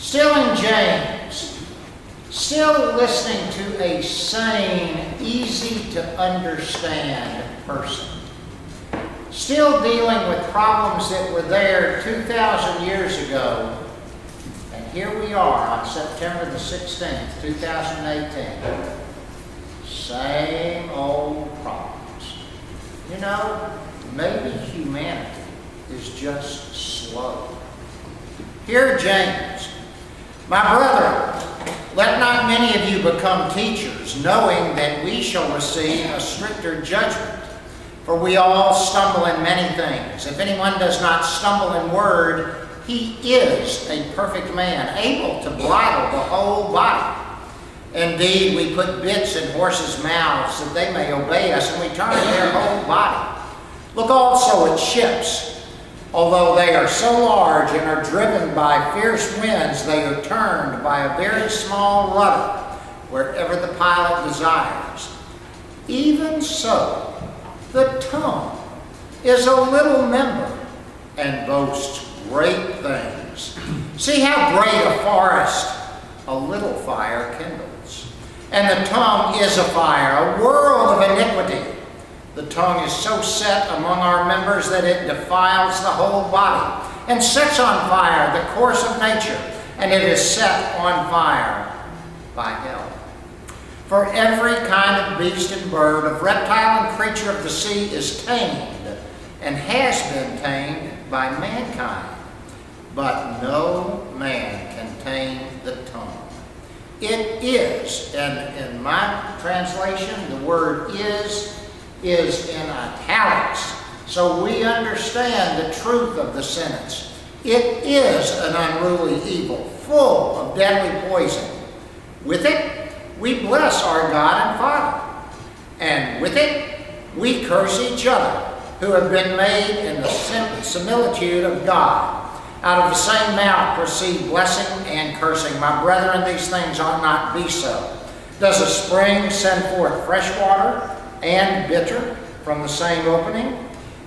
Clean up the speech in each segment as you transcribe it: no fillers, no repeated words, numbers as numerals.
Still in James, still listening to a sane, easy to understand person. Still dealing with problems that were there 2,000 years ago. And here we are on September the 16th, 2018. Same old problems. You know, maybe humanity is just slow. Here, James, my brethren, let not many of you become teachers, knowing that we shall receive a stricter judgment. For we all stumble in many things. If anyone does not stumble in word, he is a perfect man, able to bridle the whole body. Indeed, we put bits in horses' mouths that they may obey us, and we turn their whole body. Look also at ships. Although they are so large and are driven by fierce winds, they are turned by a very small rudder wherever the pilot desires. Even so, the tongue is a little member and boasts great things. See how great a forest a little fire kindles. And the tongue is a fire, a world of iniquity. The tongue is so set among our members that it defiles the whole body and sets on fire the course of nature, and it is set on fire by hell. For every kind of beast and bird, of reptile and creature of the sea is tamed and has been tamed by mankind. But no man can tame the tongue. It is, and in my translation, the word is in italics, so we understand the truth of the sentence. It is an unruly evil, full of deadly poison. With it, we bless our God and Father, and with it, we curse each other, who have been made in the similitude of God. Out of the same mouth proceed blessing and cursing. My brethren, these things ought not be so. Does a spring send forth fresh water and bitter from the same opening?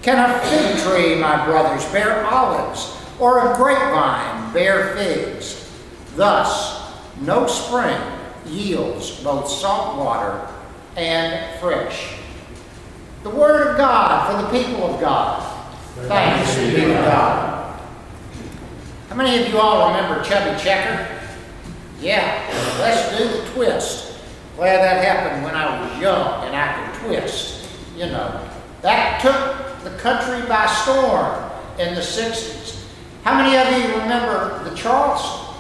Can a fig tree, my brothers, bear olives, or a grapevine bear figs? Thus, no spring yields both salt water and fresh. The word of God for the people of God. Thanks be to God. How many of you all remember Chubby Checker? Yeah, let's do the twist. Glad that happened when I was young and I could twist. You know, that took the country by storm in the 60s. How many of you remember the Charleston?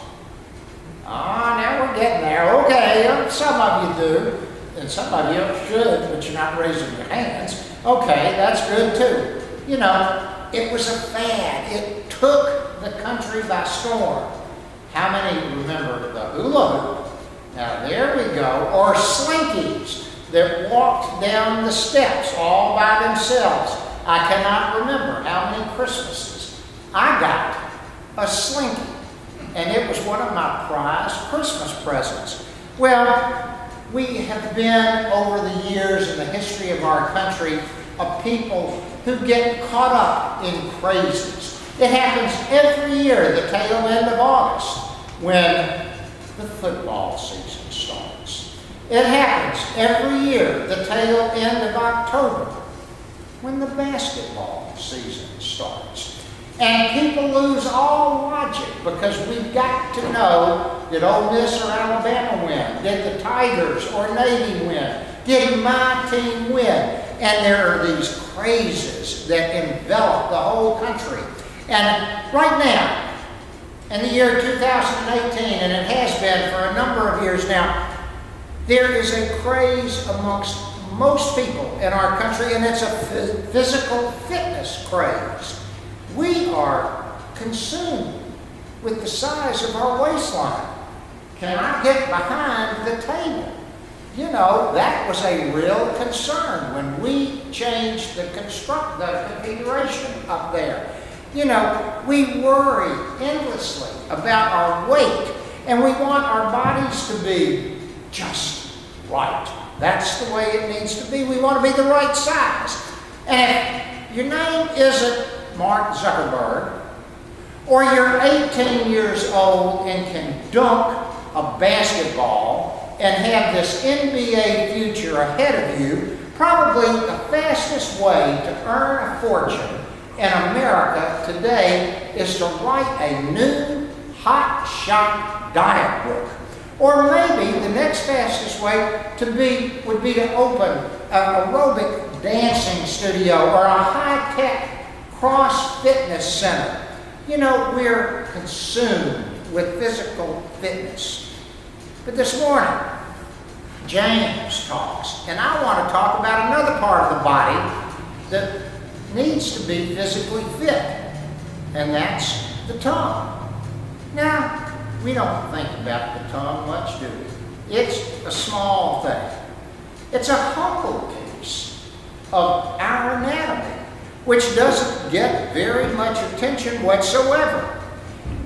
Now we're getting there. Okay, some of you do, and some of you should, but you're not raising your hands. Okay, that's good too. You know, it was a fad. It took the country by storm. How many remember the hula hoop? Now there we go. Or slinkies that walked down the steps all by themselves. I cannot remember how many Christmases I got a slinky. And it was one of my prized Christmas presents. Well, we have been, over the years in the history of our country, a people who get caught up in crazes. It happens every year, the tail end of August, when the football season starts. It happens every year, the tail end of October, when the basketball season starts. And people lose all logic because we've got to know, did Ole Miss or Alabama win? Did the Tigers or Navy win? Did my team win? And there are these crazes that envelop the whole country. And right now, in the year 2018, and it has been for a number of years now, there is a craze amongst most people in our country, and it's a physical fitness craze. We are consumed with the size of our waistline. Can I get behind the table? You know, that was a real concern when we changed the configuration up there. You know, we worry endlessly about our weight, and we want our bodies to be just right. That's the way it needs to be. We want to be the right size. And if your name isn't Mark Zuckerberg, Or you're 18 years old and can dunk a basketball and have this NBA future ahead of you. Probably the fastest way to earn a fortune in America today is to write a new hot shot diet book. Or maybe the next fastest way would be to open an aerobic dancing studio or a high-tech cross-fitness center. You know, we're consumed with physical fitness. But this morning, James talks, and I want to talk about another part of the body that needs to be physically fit, and that's the tongue. Now, we don't think about the tongue much, do we? It's a small thing. It's a humble piece of our anatomy, which doesn't get very much attention whatsoever.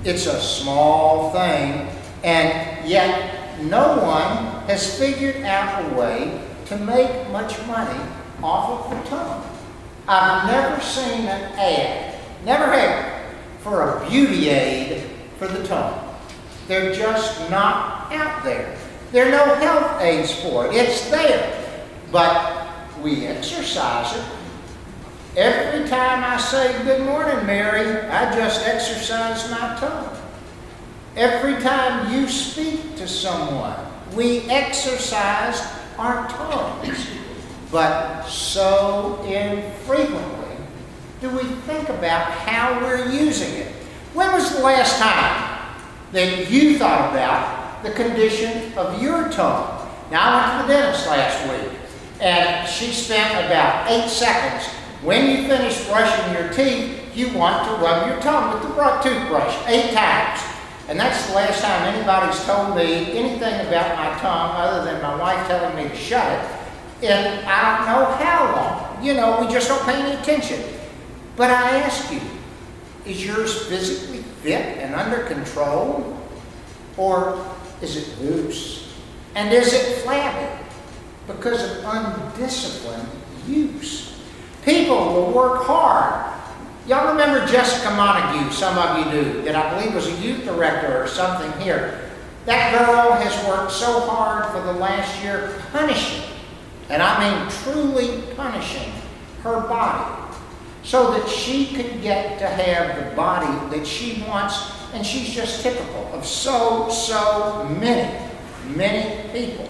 It's a small thing, and yet no one has figured out a way to make much money off of the tongue. I've never seen an ad, never have, for a beauty aid for the tongue. They're just not out there. There are no health aids for it. It's there. But we exercise it. Every time I say, "Good morning, Mary," I just exercise my tongue. Every time you speak to someone, we exercise our tongues. But so infrequently do we think about how we're using it. When was the last time that you thought about the condition of your tongue? Now, I went to the dentist last week, and she spent about 8 seconds. When you finish brushing your teeth, you want to rub your tongue with the toothbrush 8 times. And that's the last time anybody's told me anything about my tongue other than my wife telling me to shut it. And I don't know how long. You know, we just don't pay any attention. But I ask you, is yours physically fit and under control? Or is it loose? And is it flabby because of undisciplined use? People will work hard. Y'all remember Jessica Montague, some of you do, that I believe was a youth director or something here. That girl has worked so hard for the last year punishing, and I mean truly punishing, her body so that she can get to have the body that she wants, and she's just typical of so many people.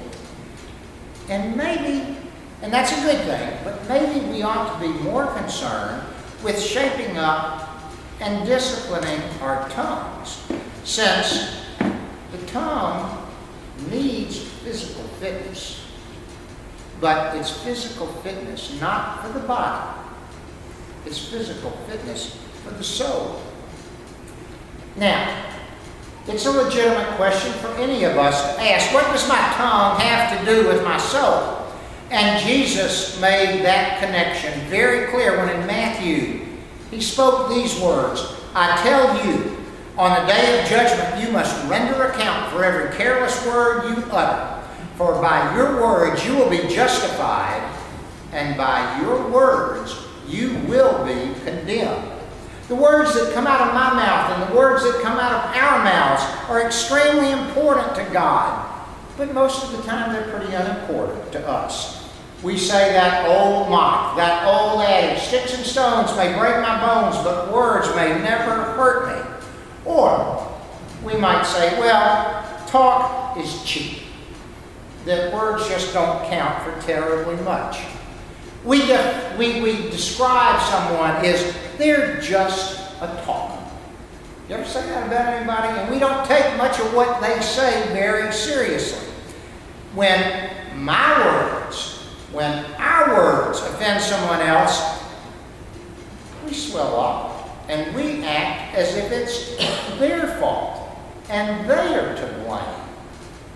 And maybe, and that's a good thing, but maybe we ought to be more concerned with shaping up and disciplining our tongues, since the tongue needs physical fitness. But it's physical fitness not for the body. It's physical fitness for the soul. Now, it's a legitimate question for any of us to ask, what does my tongue have to do with my soul? And Jesus made that connection very clear when in Matthew he spoke these words, "I tell you, on the day of judgment you must render account for every careless word you utter. For by your words you will be justified, and by your words you will be condemned." The words that come out of my mouth and the words that come out of our mouths are extremely important to God. But most of the time they're pretty unimportant to us. We say that old mock, that old adage, "Sticks and stones may break my bones, but words may never hurt me." Or we might say, well, talk is cheap. That words just don't count for terribly much. We describe someone as they're just a talker. You ever say that about anybody? And we don't take much of what they say very seriously. When our words offend someone else, we swell up and we act as if it's their fault and they are to blame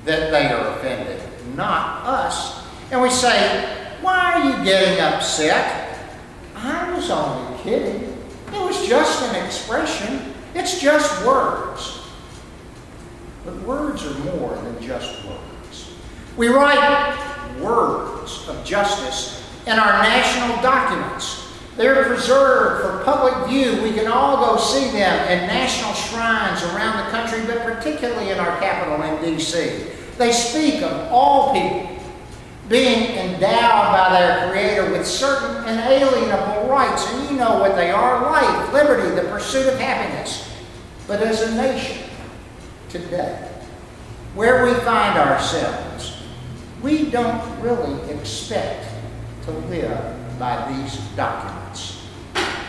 that they are offended, not us. And we say, "Why are you getting upset? I was only kidding. It was just an expression. It's just words." But words are more than just words. We write words of justice in our national documents. They're preserved for public view. We can all go see them in national shrines around the country, but particularly in our capital in D.C. They speak of all people being endowed by their Creator with certain inalienable rights, and you know what they are: life, liberty, the pursuit of happiness. But as a nation today, where we find ourselves, we don't really expect to live by these documents,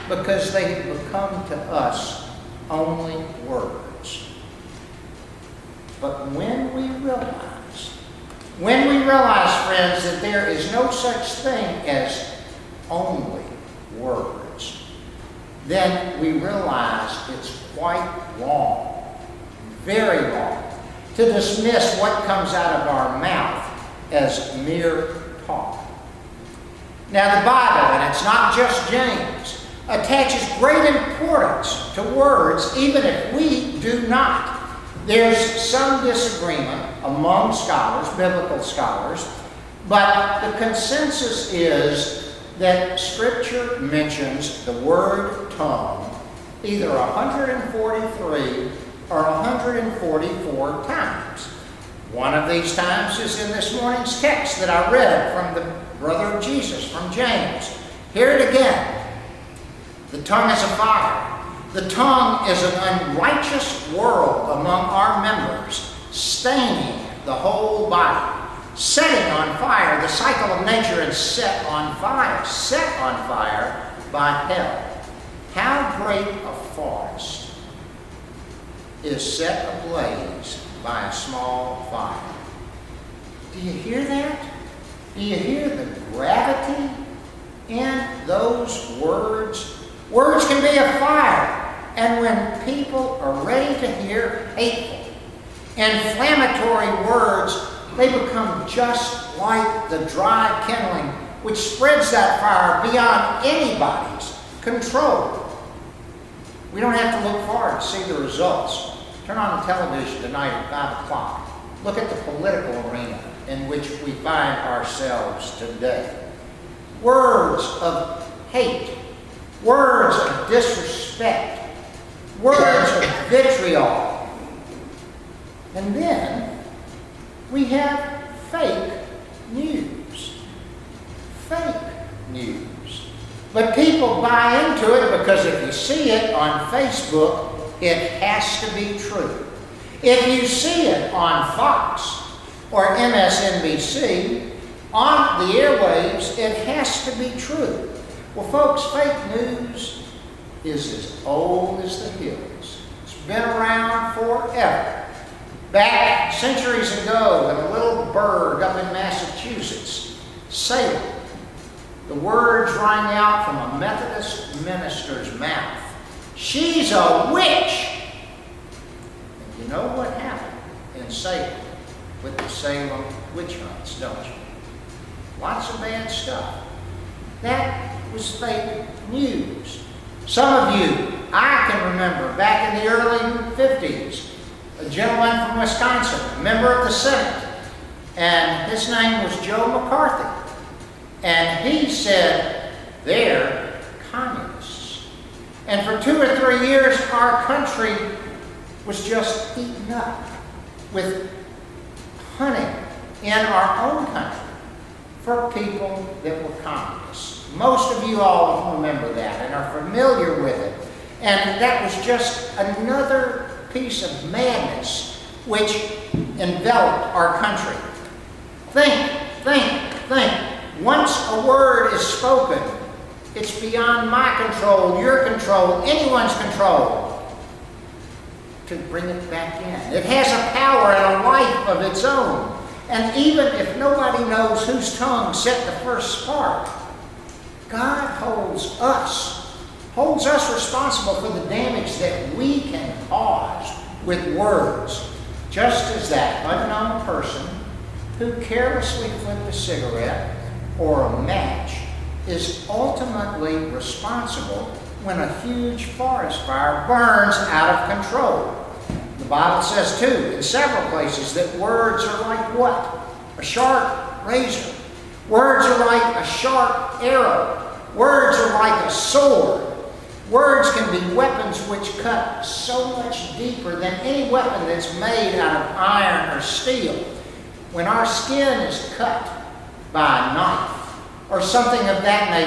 because they have become to us only words. But when we realize, friends, that there is no such thing as only words, then we realize it's quite wrong, very wrong, to dismiss what comes out of our mouth as mere talk. Now, the Bible, and it's not just James, attaches great importance to words, even if we do not. There's some disagreement among scholars, biblical scholars, but the consensus is that Scripture mentions the word tongue either 143 or 144 times. One of these times is in this morning's text that I read from the brother of Jesus, from James. Hear it again. The tongue is a fire. The tongue is an unrighteous world among our members, staining the whole body, setting on fire the cycle of nature, and set on fire by hell. How great a forest is set ablaze by a small fire. Do you hear that? Do you hear the gravity in those words? Words can be a fire, and when people are ready to hear hateful, inflammatory words, they become just like the dry kindling which spreads that fire beyond anybody's control. We don't have to look far to see the results. Turn on the television tonight at 5 o'clock. Look at the political arena in which we find ourselves today. Words of hate, words of disrespect, words of vitriol. And then we have fake news. Fake news. But people buy into it because if you see it on Facebook, it has to be true. If you see it on Fox or MSNBC, on the airwaves, it has to be true. Well, folks, fake news is as old as the hills. It's been around forever. Back centuries ago, in a little burg up in Massachusetts, Salem, the words rang out from a Methodist minister's mouth: "She's a witch!" And you know what happened in Salem with the Salem witch hunts, don't you? Lots of bad stuff. That was fake news. Some of you, I can remember back in the early 50s, a gentleman from Wisconsin, a member of the Senate, and his name was Joe McCarthy. And he said, they're communists. And for 2 or 3 years, our country was just eaten up with hunting in our own country for people that were communists. Most of you all remember that and are familiar with it. And that was just another piece of madness which enveloped our country. Think. Once a word is spoken, it's beyond my control, your control, anyone's control to bring it back in. It has a power and a life of its own. And even if nobody knows whose tongue set the first spark, God holds us responsible for the damage that we can cause with words, just as that unknown person who carelessly flipped a cigarette or a match is ultimately responsible when a huge forest fire burns out of control. The Bible says, too, in several places, that words are like what? A sharp razor. Words are like a sharp arrow. Words are like a sword. Words can be weapons which cut so much deeper than any weapon that's made out of iron or steel. When our skin is cut by a knife or something of that nature,